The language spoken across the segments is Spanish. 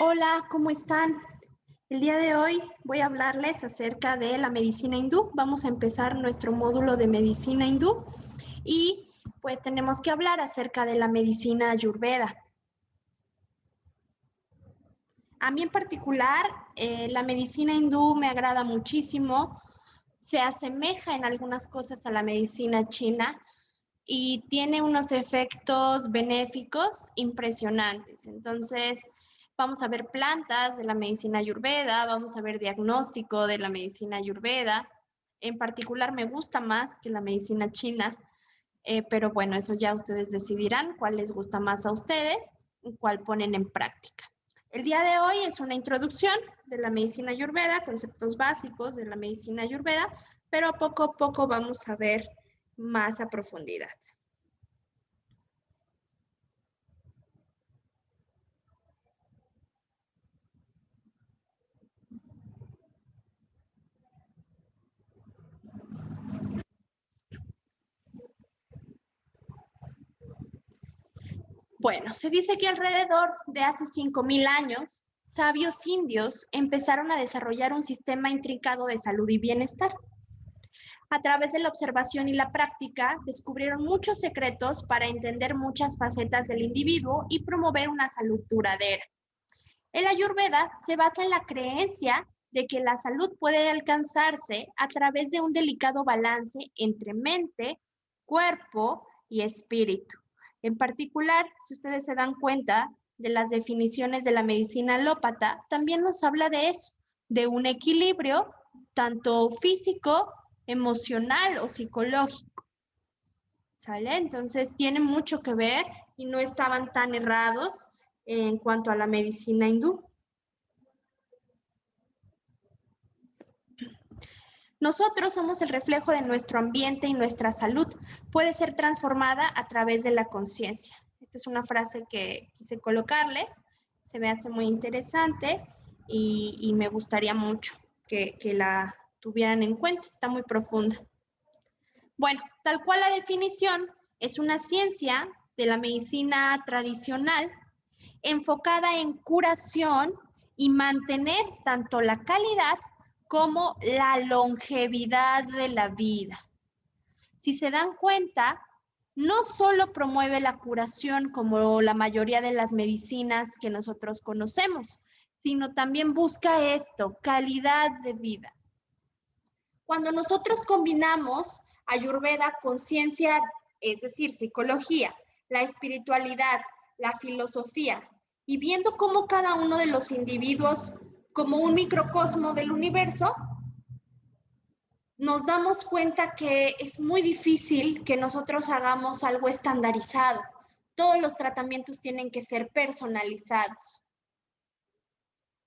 Hola, ¿cómo están? El día de hoy voy a hablarles acerca de la medicina hindú. Vamos a empezar nuestro módulo de medicina hindú y pues tenemos que hablar acerca de la medicina ayurveda. A mí en particular, la medicina hindú me agrada muchísimo. Se asemeja en algunas cosas a la medicina china y tiene unos efectos benéficos impresionantes. Entonces, vamos a ver plantas de la medicina ayurveda, vamos a ver diagnóstico de la medicina ayurveda. En particular me gusta más que la medicina china, pero bueno, eso ya ustedes decidirán cuál les gusta más a ustedes y cuál ponen en práctica. El día de hoy es una introducción de la medicina ayurveda, conceptos básicos de la medicina ayurveda, pero poco a poco vamos a ver más a profundidad. Bueno, se dice que alrededor de hace 5.000 años, sabios indios empezaron a desarrollar un sistema intrincado de salud y bienestar. A través de la observación y la práctica, descubrieron muchos secretos para entender muchas facetas del individuo y promover una salud duradera. El Ayurveda se basa en la creencia de que la salud puede alcanzarse a través de un delicado balance entre mente, cuerpo y espíritu. En particular, si ustedes se dan cuenta de las definiciones de la medicina alópata, también nos habla de eso, de un equilibrio tanto físico, emocional o psicológico. ¿Sale? Entonces tiene mucho que ver y no estaban tan errados en cuanto a la medicina hindú. Nosotros somos el reflejo de nuestro ambiente y nuestra salud puede ser transformada a través de la conciencia. Esta es una frase que quise colocarles, se me hace muy interesante y me gustaría mucho que la tuvieran en cuenta, está muy profunda. Bueno, tal cual la definición es una ciencia de la medicina tradicional enfocada en curación y mantener tanto la calidad como la longevidad de la vida. Si se dan cuenta, no solo promueve la curación como la mayoría de las medicinas que nosotros conocemos, sino también busca esto, calidad de vida. Cuando nosotros combinamos Ayurveda con ciencia, es decir, psicología, la espiritualidad, la filosofía, y viendo cómo cada uno de los individuos, como un microcosmo del universo, nos damos cuenta que es muy difícil que nosotros hagamos algo estandarizado. Todos los tratamientos tienen que ser personalizados.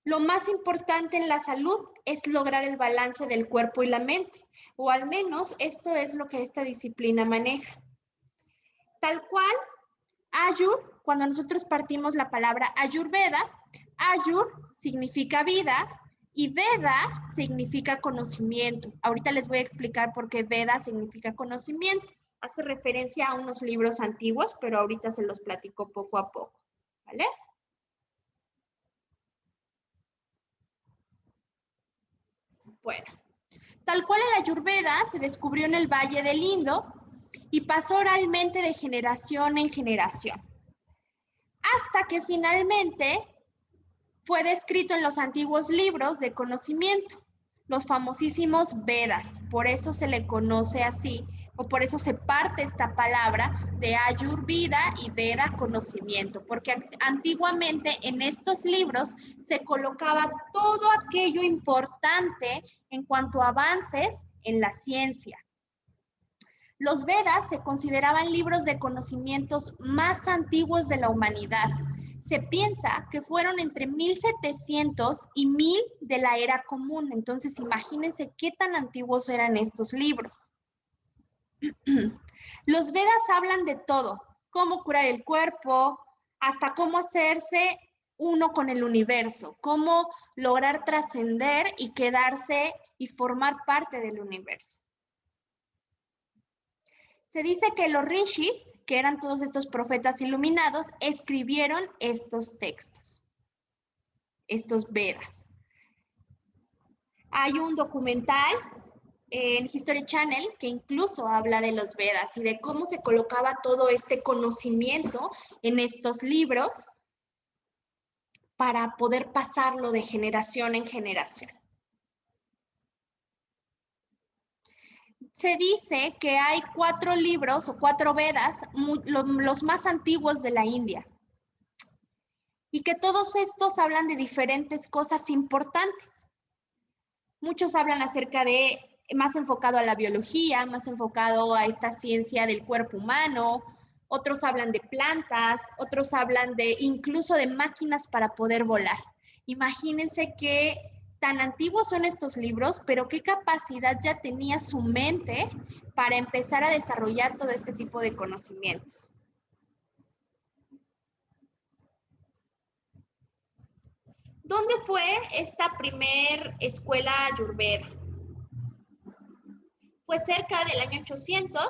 Lo más importante en la salud es lograr el balance del cuerpo y la mente, o al menos esto es lo que esta disciplina maneja. Tal cual, Ayur, cuando nosotros partimos la palabra Ayurveda, Ayur significa vida y Veda significa conocimiento. Ahorita les voy a explicar por qué Veda significa conocimiento. Hace referencia a unos libros antiguos, pero ahorita se los platico poco a poco, ¿vale? Bueno, tal cual el Ayurveda se descubrió en el Valle del Indo y pasó oralmente de generación en generación, hasta que finalmente fue descrito en los antiguos libros de conocimiento, los famosísimos Vedas. Por eso se le conoce así, o por eso se parte esta palabra de Ayurveda y Veda, conocimiento, porque antiguamente en estos libros se colocaba todo aquello importante en cuanto a avances en la ciencia. Los Vedas se consideraban libros de conocimientos más antiguos de la humanidad. Se piensa que fueron entre 1700 y 1000 de la era común. Entonces, imagínense qué tan antiguos eran estos libros. Los Vedas hablan de todo, cómo curar el cuerpo, hasta cómo hacerse uno con el universo, cómo lograr trascender y quedarse y formar parte del universo. Se dice que los rishis, que eran todos estos profetas iluminados, escribieron estos textos. estos Vedas. Hay un documental en History Channel que incluso habla de los Vedas y de cómo se colocaba todo este conocimiento en estos libros para poder pasarlo de generación en generación. Se dice que hay 4 libros o 4 Vedas, los más antiguos de la India, y que todos estos hablan de diferentes cosas importantes. Muchos hablan acerca de, más enfocado a la biología, más enfocado a esta ciencia del cuerpo humano, otros hablan de plantas, otros hablan de incluso de máquinas para poder volar. Imagínense qué tan antiguos son estos libros, pero qué capacidad ya tenía su mente para empezar a desarrollar todo este tipo de conocimientos. ¿Dónde fue esta primer escuela Ayurveda? Fue cerca del año 800.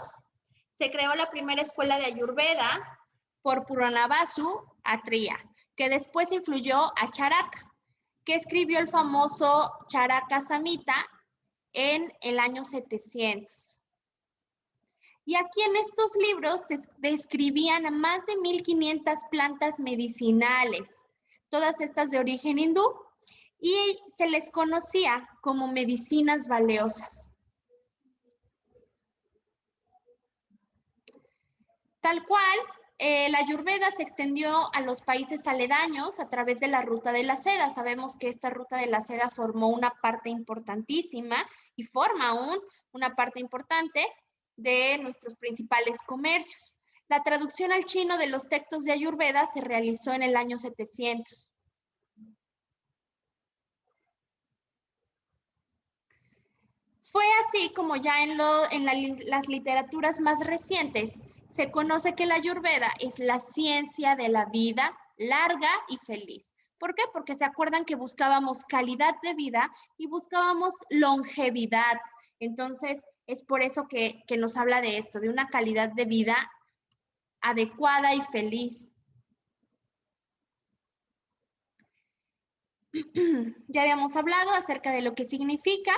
Se creó la primera escuela de Ayurveda por Puranabasu Atriya, que después influyó a Charaka, que escribió el famoso Charaka Samhita en el año 700. Y aquí en estos libros se describían más de 1500 plantas medicinales, todas estas de origen hindú, y se les conocía como medicinas valiosas. Tal cual, la Ayurveda se extendió a los países aledaños a través de la Ruta de la Seda. Sabemos que esta Ruta de la Seda formó una parte importantísima y forma aún una parte importante de nuestros principales comercios. La traducción al chino de los textos de Ayurveda se realizó en el año 700. Fue así como ya en las literaturas más recientes se conoce que la Ayurveda es la ciencia de la vida larga y feliz. ¿Por qué? Porque se acuerdan que buscábamos calidad de vida y buscábamos longevidad. Entonces, es por eso que nos habla de esto, de una calidad de vida adecuada y feliz. Ya habíamos hablado acerca de lo que significa.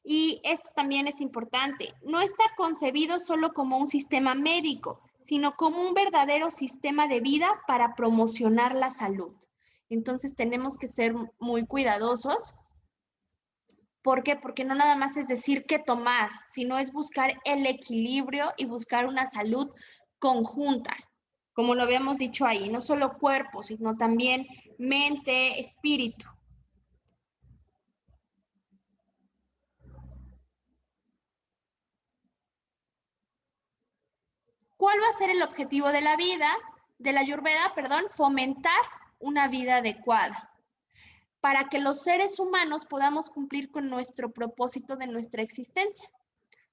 Y esto también es importante. No está concebido solo como un sistema médico, sino como un verdadero sistema de vida para promocionar la salud. Entonces tenemos que ser muy cuidadosos. ¿Por qué? Porque no nada más es decir qué tomar, sino es buscar el equilibrio y buscar una salud conjunta, como lo habíamos dicho ahí, no solo cuerpo, sino también mente, espíritu. ¿Cuál va a ser el objetivo de la vida, de la Ayurveda, perdón? Fomentar una vida adecuada para que los seres humanos podamos cumplir con nuestro propósito de nuestra existencia.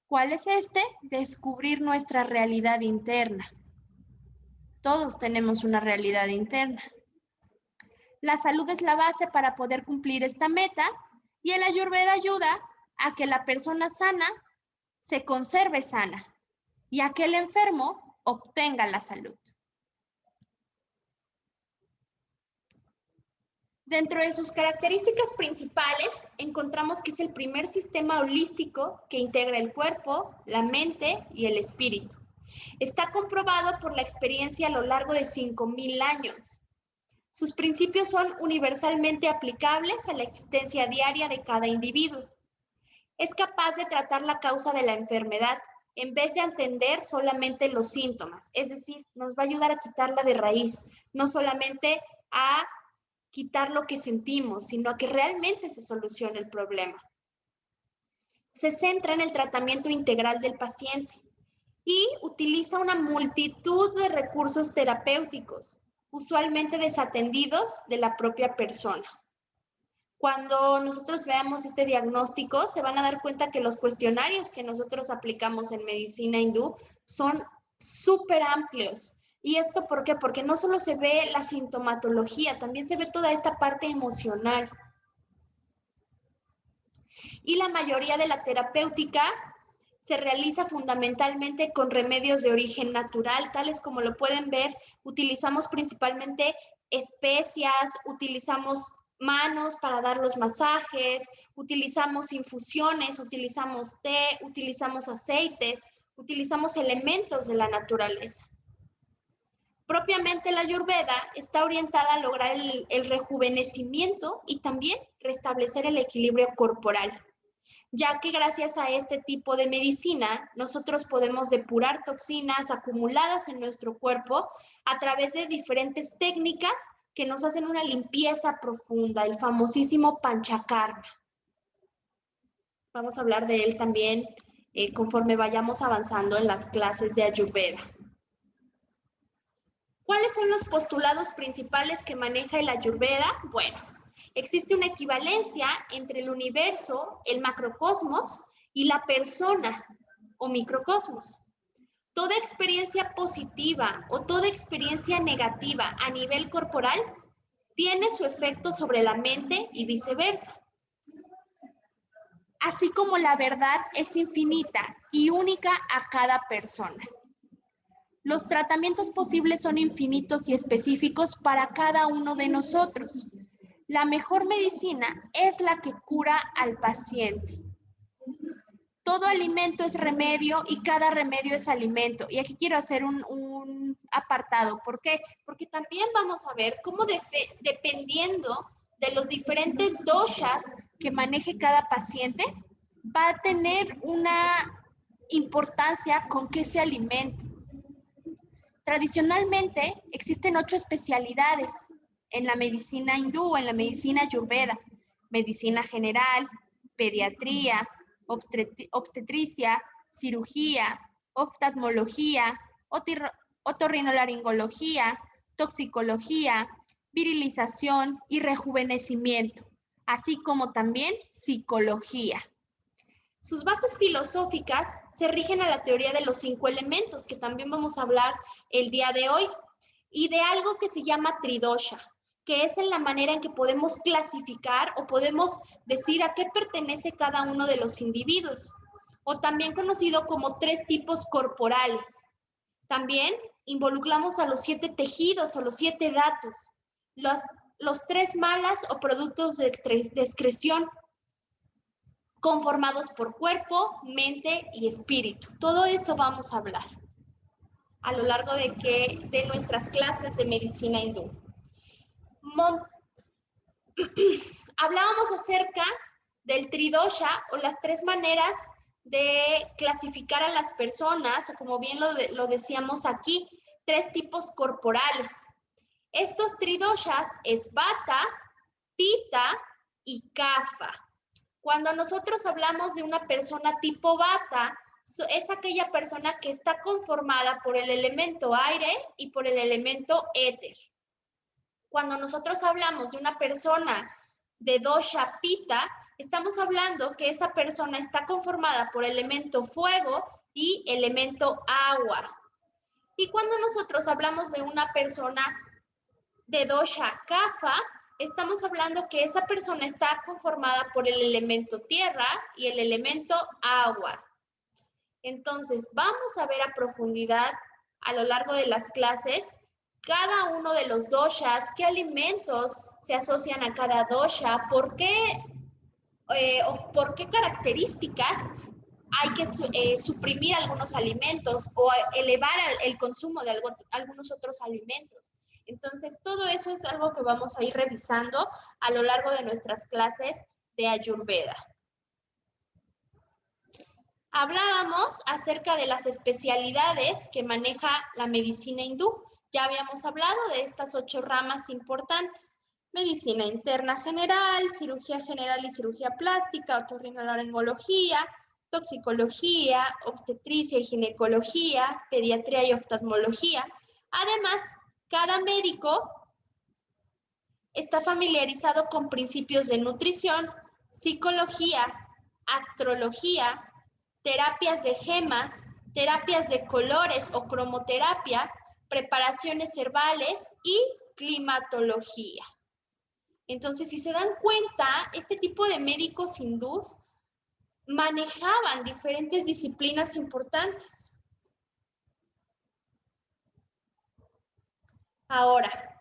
¿Cuál es este? Descubrir nuestra realidad interna. Todos tenemos una realidad interna. La salud es la base para poder cumplir esta meta y el Ayurveda ayuda a que la persona sana se conserve sana y a que el enfermo obtenga la salud. Dentro de sus características principales, encontramos que es el primer sistema holístico que integra el cuerpo, la mente y el espíritu. Está comprobado por la experiencia a lo largo de 5000 años. Sus principios son universalmente aplicables a la existencia diaria de cada individuo. Es capaz de tratar la causa de la enfermedad en vez de atender solamente los síntomas. Es decir, nos va a ayudar a quitarla de raíz, no solamente a quitar lo que sentimos, sino a que realmente se solucione el problema. Se centra en el tratamiento integral del paciente y utiliza una multitud de recursos terapéuticos, usualmente desatendidos de la propia persona. Cuando nosotros veamos este diagnóstico, se van a dar cuenta que los cuestionarios que nosotros aplicamos en medicina hindú son súper amplios. ¿Y esto por qué? Porque no solo se ve la sintomatología, también se ve toda esta parte emocional. Y la mayoría de la terapéutica se realiza fundamentalmente con remedios de origen natural, tales como lo pueden ver, utilizamos principalmente especias, utilizamos manos para dar los masajes, utilizamos infusiones, utilizamos té, utilizamos aceites, utilizamos elementos de la naturaleza. Propiamente la Ayurveda está orientada a lograr el rejuvenecimiento y también restablecer el equilibrio corporal, ya que gracias a este tipo de medicina nosotros podemos depurar toxinas acumuladas en nuestro cuerpo a través de diferentes técnicas que nos hacen una limpieza profunda, el famosísimo Panchakarma. Vamos a hablar de él también conforme vayamos avanzando en las clases de Ayurveda. ¿Cuáles son los postulados principales que maneja el Ayurveda? Bueno, existe una equivalencia entre el universo, el macrocosmos, y la persona o microcosmos. Toda experiencia positiva o toda experiencia negativa a nivel corporal tiene su efecto sobre la mente y viceversa. Así como la verdad es infinita y única a cada persona. Los tratamientos posibles son infinitos y específicos para cada uno de nosotros. La mejor medicina es la que cura al paciente. Todo alimento es remedio y cada remedio es alimento. Y aquí quiero hacer un apartado. ¿Por qué? Porque también vamos a ver cómo dependiendo de los diferentes doshas que maneje cada paciente, va a tener una importancia con qué se alimente. Tradicionalmente existen 8 especialidades en la medicina hindú, en la medicina ayurveda: medicina general, pediatría, obstetricia, cirugía, oftalmología, otorrinolaringología, toxicología, virilización y rejuvenecimiento, así como también psicología. Sus bases filosóficas se rigen a la teoría de los 5 elementos, que también vamos a hablar el día de hoy, y de algo que se llama tridosha, que es en la manera en que podemos clasificar o podemos decir a qué pertenece cada uno de los individuos, o también conocido como 3 tipos corporales. También involucramos a los 7 tejidos o los 7 datos, los 3 malas o productos de excreción, conformados por cuerpo, mente y espíritu. Todo eso vamos a hablar a lo largo de nuestras clases de medicina hindú. Hablábamos acerca del tridosha o las 3 maneras de clasificar a las personas, o como bien lo decíamos aquí, 3 tipos corporales. Estos tridoshas es Vata, Pitta y Kapha. Cuando nosotros hablamos de una persona tipo Vata, es aquella persona que está conformada por el elemento aire y por el elemento éter. Cuando nosotros hablamos de una persona de dosha Pitta, estamos hablando que esa persona está conformada por el elemento fuego y elemento agua. Y cuando nosotros hablamos de una persona de dosha Kapha, estamos hablando que esa persona está conformada por el elemento tierra y el elemento agua. Entonces, vamos a ver a profundidad a lo largo de las clases cada uno de los doshas, qué alimentos se asocian a cada dosha, por qué características hay que suprimir algunos alimentos o elevar el consumo de algunos otros alimentos. Entonces, todo eso es algo que vamos a ir revisando a lo largo de nuestras clases de Ayurveda. Hablábamos acerca de las especialidades que maneja la medicina hindú. Ya habíamos hablado de estas 8 ramas importantes: medicina interna general, cirugía general y cirugía plástica, otorrinolaringología, toxicología, obstetricia y ginecología, pediatría y oftalmología. Además, cada médico está familiarizado con principios de nutrición, psicología, astrología, terapias de gemas, terapias de colores o cromoterapia, preparaciones herbales y climatología. Entonces, si se dan cuenta, este tipo de médicos hindús manejaban diferentes disciplinas importantes. Ahora,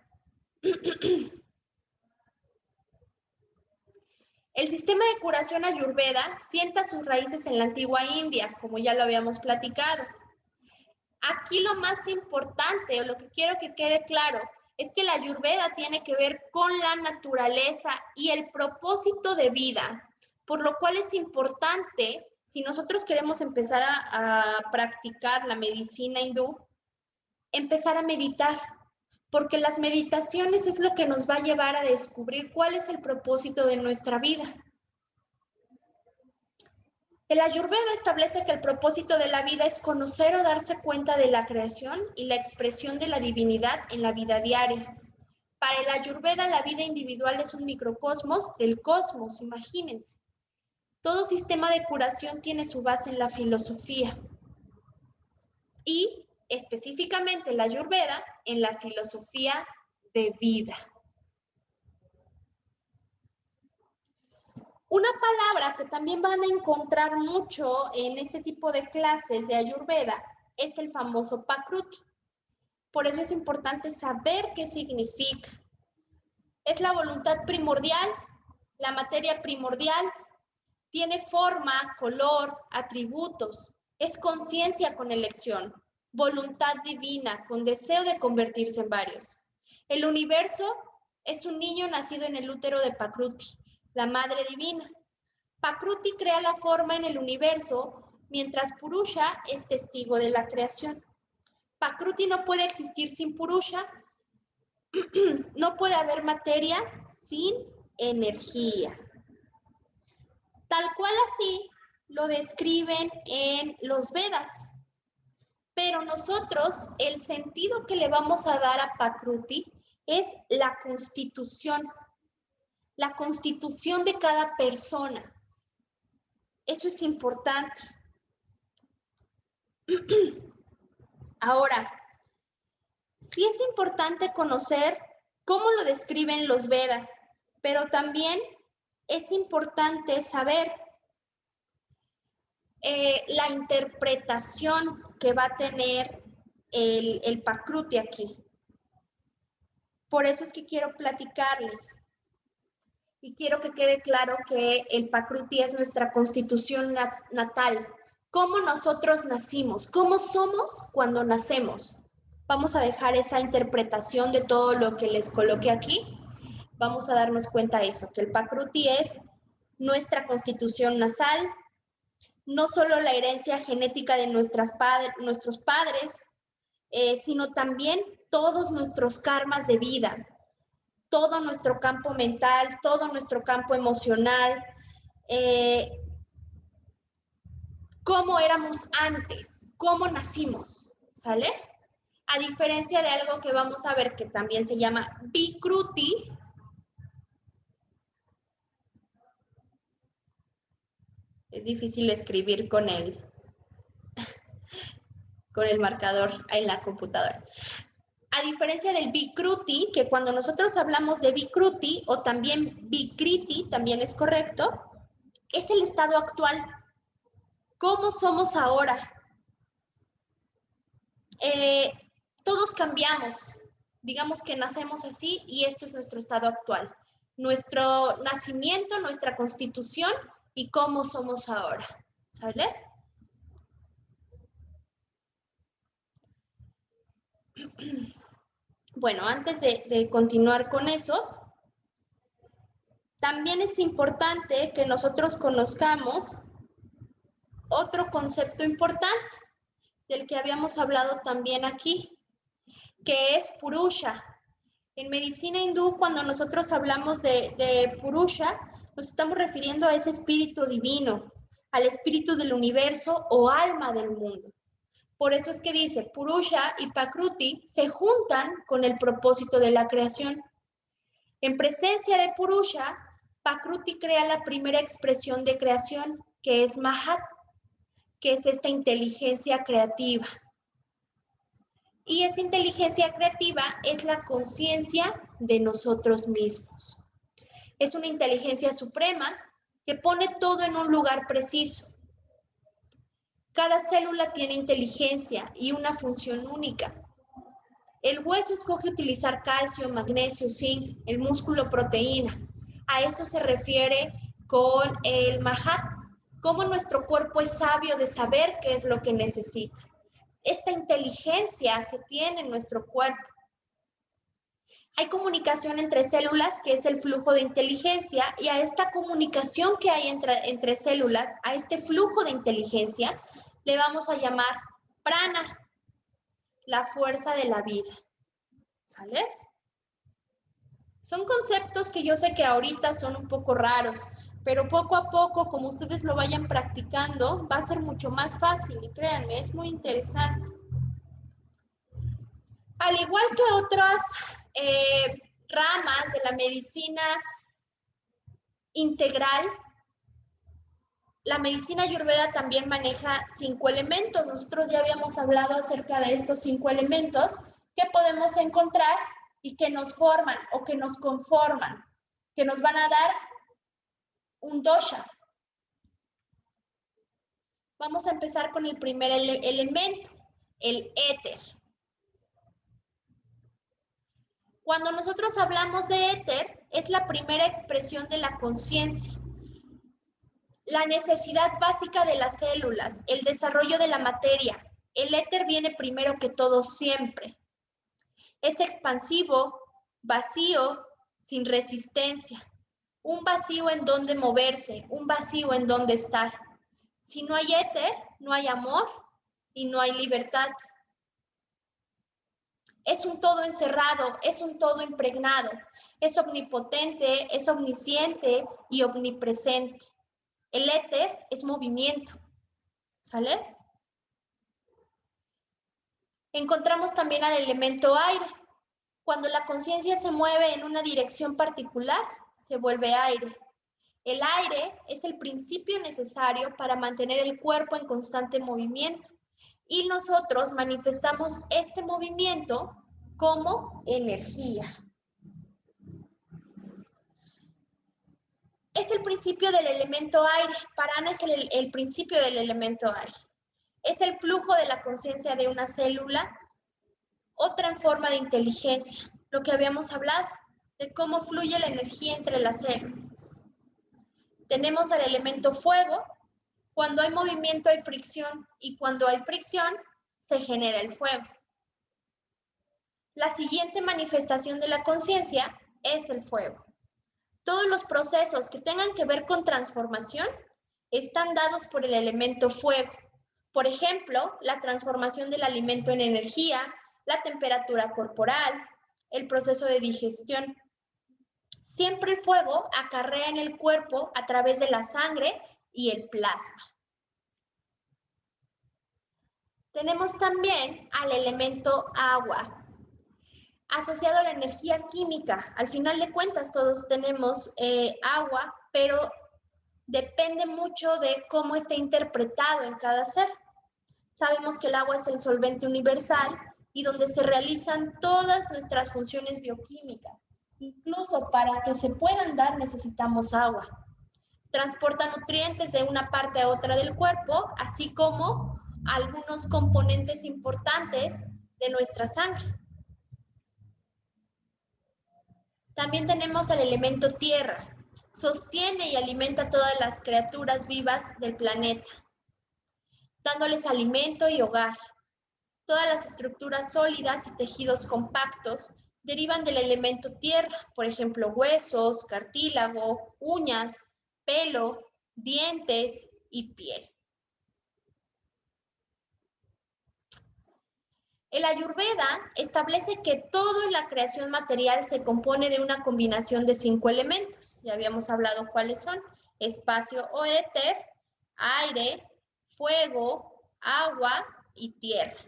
sistema de curación Ayurveda sienta sus raíces en la antigua India, como ya lo habíamos platicado. Aquí lo más importante, o lo que quiero que quede claro, es que la Ayurveda tiene que ver con la naturaleza y el propósito de vida, por lo cual es importante, si nosotros queremos empezar a practicar la medicina hindú, empezar a meditar, porque las meditaciones es lo que nos va a llevar a descubrir cuál es el propósito de nuestra vida. El Ayurveda establece que el propósito de la vida es conocer o darse cuenta de la creación y la expresión de la divinidad en la vida diaria. Para el Ayurveda, la vida individual es un microcosmos del cosmos, imagínense. Todo sistema de curación tiene su base en la filosofía y específicamente la Ayurveda en la filosofía de vida. Una palabra que también van a encontrar mucho en este tipo de clases de Ayurveda es el famoso Prakruti. Por eso es importante saber qué significa. Es la voluntad primordial, la materia primordial, tiene forma, color, atributos, es conciencia con elección, voluntad divina con deseo de convertirse en varios. El universo es un niño nacido en el útero de Prakruti, la madre divina. Prakruti crea la forma en el universo, mientras Purusha es testigo de la creación. Prakruti no puede existir sin Purusha, no puede haber materia sin energía. Tal cual así lo describen en los Vedas. Pero nosotros, el sentido que le vamos a dar a Prakruti es la constitución de cada persona. Eso es importante. Ahora, sí es importante conocer cómo lo describen los Vedas, pero también es importante saber la interpretación que va a tener el Prakruti aquí. Por eso es que quiero platicarles y quiero que quede claro que el Prakruti es nuestra constitución natal. ¿Cómo nosotros nacimos? ¿Cómo somos cuando nacemos? Vamos a dejar esa interpretación de todo lo que les coloqué aquí. Vamos a darnos cuenta de eso, que el Prakruti es nuestra constitución nasal, no solo la herencia genética de nuestros padres, sino también todos nuestros karmas de vida, todo nuestro campo mental, todo nuestro campo emocional, cómo éramos antes, cómo nacimos, ¿sale? A diferencia de algo que vamos a ver que también se llama Vikruti. Es difícil escribir con el marcador en la computadora. A diferencia del Vikruti, que cuando nosotros hablamos de Vikruti o también Vikriti, también es correcto, es el estado actual. ¿Cómo somos ahora? Todos cambiamos. Digamos que nacemos así y esto es nuestro estado actual. Nuestro nacimiento, nuestra constitución y cómo somos ahora. ¿Sale? Bueno, antes de continuar con eso, también es importante que nosotros conozcamos otro concepto importante del que habíamos hablado también aquí, que es Purusha. En medicina hindú, cuando nosotros hablamos de Purusha, nos estamos refiriendo a ese espíritu divino, al espíritu del universo o alma del mundo. Por eso es que dice, Purusha y Prakruti se juntan con el propósito de la creación. En presencia de Purusha, Prakruti crea la primera expresión de creación, que es Mahat, que es esta inteligencia creativa. Y esta inteligencia creativa es la conciencia de nosotros mismos. Es una inteligencia suprema que pone todo en un lugar preciso. Cada célula tiene inteligencia y una función única. El hueso escoge utilizar calcio, magnesio, zinc, el músculo proteína. A eso se refiere con el Mahat, cómo nuestro cuerpo es sabio de saber qué es lo que necesita. Esta inteligencia que tiene nuestro cuerpo. Hay comunicación entre células, que es el flujo de inteligencia, y a esta comunicación que hay entre células, a este flujo de inteligencia, le vamos a llamar prana, la fuerza de la vida. ¿Sale? Son conceptos que yo sé que ahorita son un poco raros, pero poco a poco, como ustedes lo vayan practicando, va a ser mucho más fácil, y créanme, es muy interesante. Al igual que otras ramas de la medicina integral, la medicina ayurveda también maneja 5 elementos. Nosotros ya habíamos hablado acerca de estos 5 elementos que podemos encontrar y que nos forman o que nos conforman, que nos van a dar un dosha. Vamos a empezar con el primer elemento, el éter. Cuando nosotros hablamos de éter, es la primera expresión de la conciencia. La necesidad básica de las células, el desarrollo de la materia. El éter viene primero que todo siempre. Es expansivo, vacío, sin resistencia. Un vacío en donde moverse, un vacío en donde estar. Si no hay éter, no hay amor y no hay libertad. Es un todo encerrado, es un todo impregnado. Es omnipotente, es omnisciente y omnipresente. El éter es movimiento, ¿sale? Encontramos también al elemento aire. Cuando la conciencia se mueve en una dirección particular, se vuelve aire. El aire es el principio necesario para mantener el cuerpo en constante movimiento. Y nosotros manifestamos este movimiento como energía. Es el principio del elemento aire. Para Ana es el principio del elemento aire. Es el flujo de la conciencia de una célula, otra en forma de inteligencia, lo que habíamos hablado, de cómo fluye la energía entre las células. Tenemos al elemento fuego. Cuando hay movimiento hay fricción, y cuando hay fricción se genera el fuego. La siguiente manifestación de la conciencia es el fuego. Todos los procesos que tengan que ver con transformación están dados por el elemento fuego. Por ejemplo, la transformación del alimento en energía, la temperatura corporal, el proceso de digestión. Siempre el fuego acarrea en el cuerpo a través de la sangre y el plasma. Tenemos también al elemento agua, asociado a la energía química. Al final de cuentas todos tenemos agua, pero depende mucho de cómo esté interpretado en cada ser. Sabemos que el agua es el solvente universal y donde se realizan todas nuestras funciones bioquímicas. Incluso para que se puedan dar necesitamos agua. Transporta nutrientes de una parte a otra del cuerpo, así como algunos componentes importantes de nuestra sangre. También tenemos el elemento tierra. Sostiene y alimenta a todas las criaturas vivas del planeta, dándoles alimento y hogar. Todas las estructuras sólidas y tejidos compactos derivan del elemento tierra, por ejemplo, huesos, cartílago, uñas, pelo, dientes y piel. El Ayurveda establece que todo en la creación material se compone de una combinación de 5 elementos. Ya habíamos hablado cuáles son: espacio o éter, aire, fuego, agua y tierra,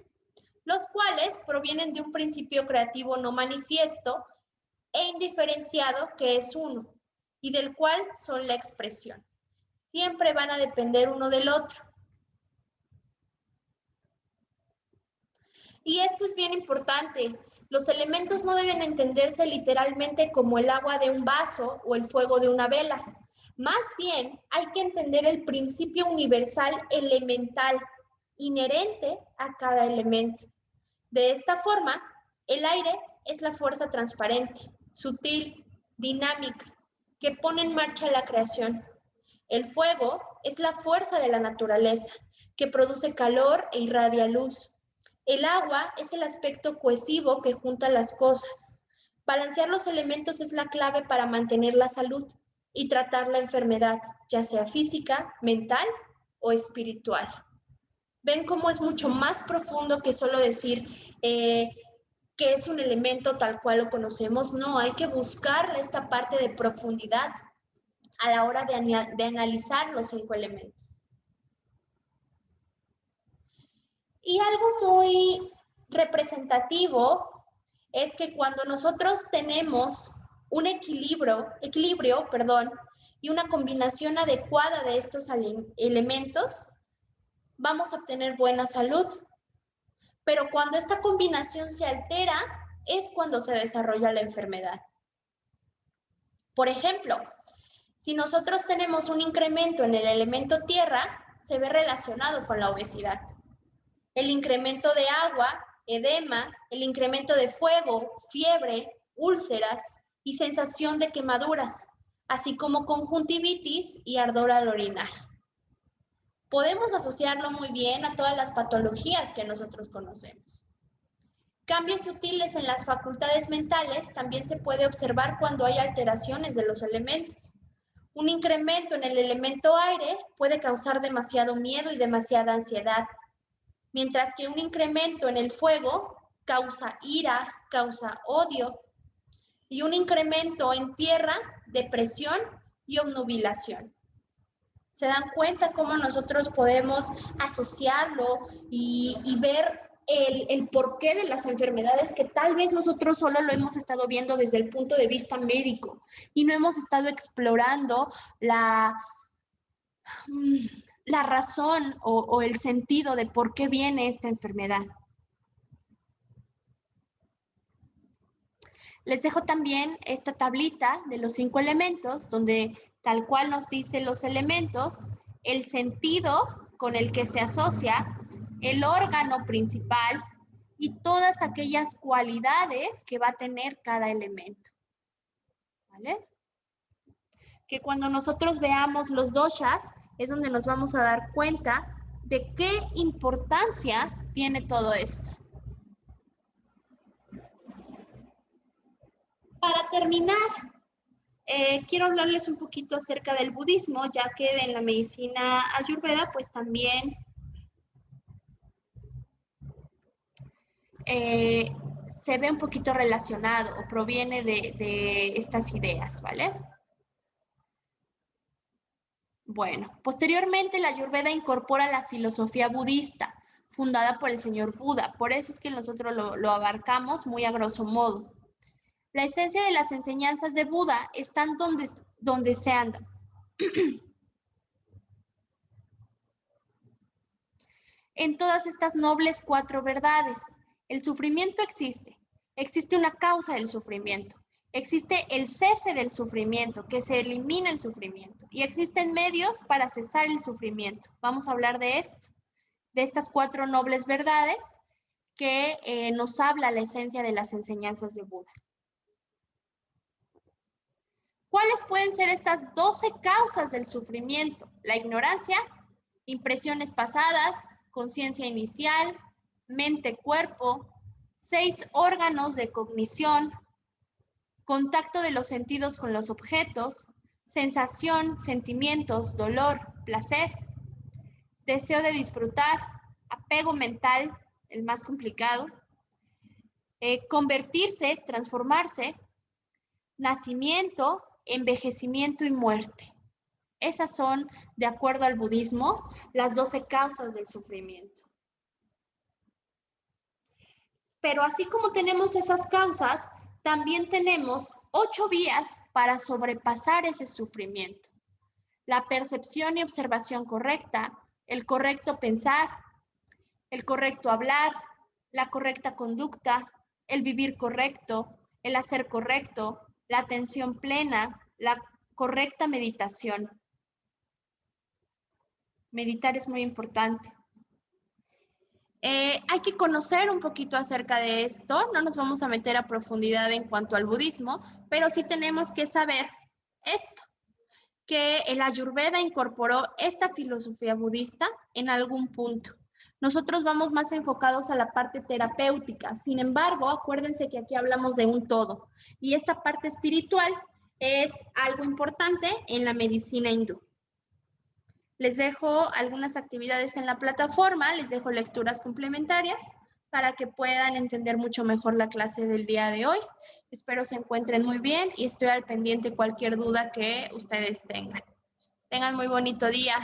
los cuales provienen de un principio creativo no manifiesto e indiferenciado que es uno, y del cual son la expresión. Siempre van a depender uno del otro. Y esto es bien importante. Los elementos no deben entenderse literalmente como el agua de un vaso o el fuego de una vela. Más bien, hay que entender el principio universal elemental, inherente a cada elemento. De esta forma, el aire es la fuerza transparente, sutil, dinámica, que pone en marcha la creación. El fuego es la fuerza de la naturaleza, que produce calor e irradia luz. El agua es el aspecto cohesivo que junta las cosas. Balancear los elementos es la clave para mantener la salud y tratar la enfermedad, ya sea física, mental o espiritual. ¿Ven cómo es mucho más profundo que solo decir que es un elemento tal cual lo conocemos? No, hay que buscar esta parte de profundidad a la hora de analizar los 5 elementos. Y algo muy representativo es que cuando nosotros tenemos un equilibrio, y una combinación adecuada de estos elementos, vamos a obtener buena salud. Pero cuando esta combinación se altera, es cuando se desarrolla la enfermedad. Por ejemplo, si nosotros tenemos un incremento en el elemento tierra, se ve relacionado con la obesidad. El incremento de agua, edema, el incremento de fuego, fiebre, úlceras y sensación de quemaduras, así como conjuntivitis y ardor al orinar. Podemos asociarlo muy bien a todas las patologías que nosotros conocemos. Cambios sutiles en las facultades mentales también se puede observar cuando hay alteraciones de los elementos. Un incremento en el elemento aire puede causar demasiado miedo y demasiada ansiedad, mientras que un incremento en el fuego causa ira, causa odio, y un incremento en tierra, depresión y obnubilación. ¿Se dan cuenta cómo nosotros podemos asociarlo y ver el porqué de las enfermedades que tal vez nosotros solo lo hemos estado viendo desde el punto de vista médico y no hemos estado explorando la razón o el sentido de por qué viene esta enfermedad? Les dejo también esta tablita de los 5 elementos, donde tal cual nos dice los elementos, el sentido con el que se asocia, el órgano principal y todas aquellas cualidades que va a tener cada elemento. ¿Vale? Que cuando nosotros veamos los doshas, es donde nos vamos a dar cuenta de qué importancia tiene todo esto. Para terminar, quiero hablarles un poquito acerca del budismo, ya que en la medicina ayurveda, pues también se ve un poquito relacionado o proviene de estas ideas, ¿vale? Bueno, posteriormente la ayurveda incorpora la filosofía budista, fundada por el señor Buda. Por eso es que nosotros lo abarcamos muy a grosso modo. La esencia de las enseñanzas de Buda están donde se andas. En todas estas nobles 4 verdades. El sufrimiento existe. Existe una causa del sufrimiento. Existe el cese del sufrimiento, que se elimina el sufrimiento. Y existen medios para cesar el sufrimiento. Vamos a hablar de esto, de estas 4 nobles verdades que nos habla la esencia de las enseñanzas de Buda. ¿Cuáles pueden ser estas 12 causas del sufrimiento? La ignorancia, impresiones pasadas, conciencia inicial, mente-cuerpo, 6 órganos de cognición, contacto de los sentidos con los objetos, sensación, sentimientos, dolor, placer, deseo de disfrutar, apego mental, el más complicado, convertirse, transformarse, nacimiento, envejecimiento y muerte. Esas son, de acuerdo al budismo, las 12 causas del sufrimiento. Pero así como tenemos esas causas, también tenemos 8 vías para sobrepasar ese sufrimiento. La percepción y observación correcta, el correcto pensar, el correcto hablar, la correcta conducta, el vivir correcto, el hacer correcto, la atención plena, la correcta meditación. Meditar es muy importante. Hay que conocer un poquito acerca de esto. No nos vamos a meter a profundidad en cuanto al budismo, pero sí tenemos que saber esto, que el Ayurveda incorporó esta filosofía budista en algún punto. Nosotros vamos más enfocados a la parte terapéutica. Sin embargo, acuérdense que aquí hablamos de un todo. Y esta parte espiritual es algo importante en la medicina hindú. Les dejo algunas actividades en la plataforma, les dejo lecturas complementarias para que puedan entender mucho mejor la clase del día de hoy. Espero se encuentren muy bien y estoy al pendiente de cualquier duda que ustedes tengan. Tengan muy bonito día.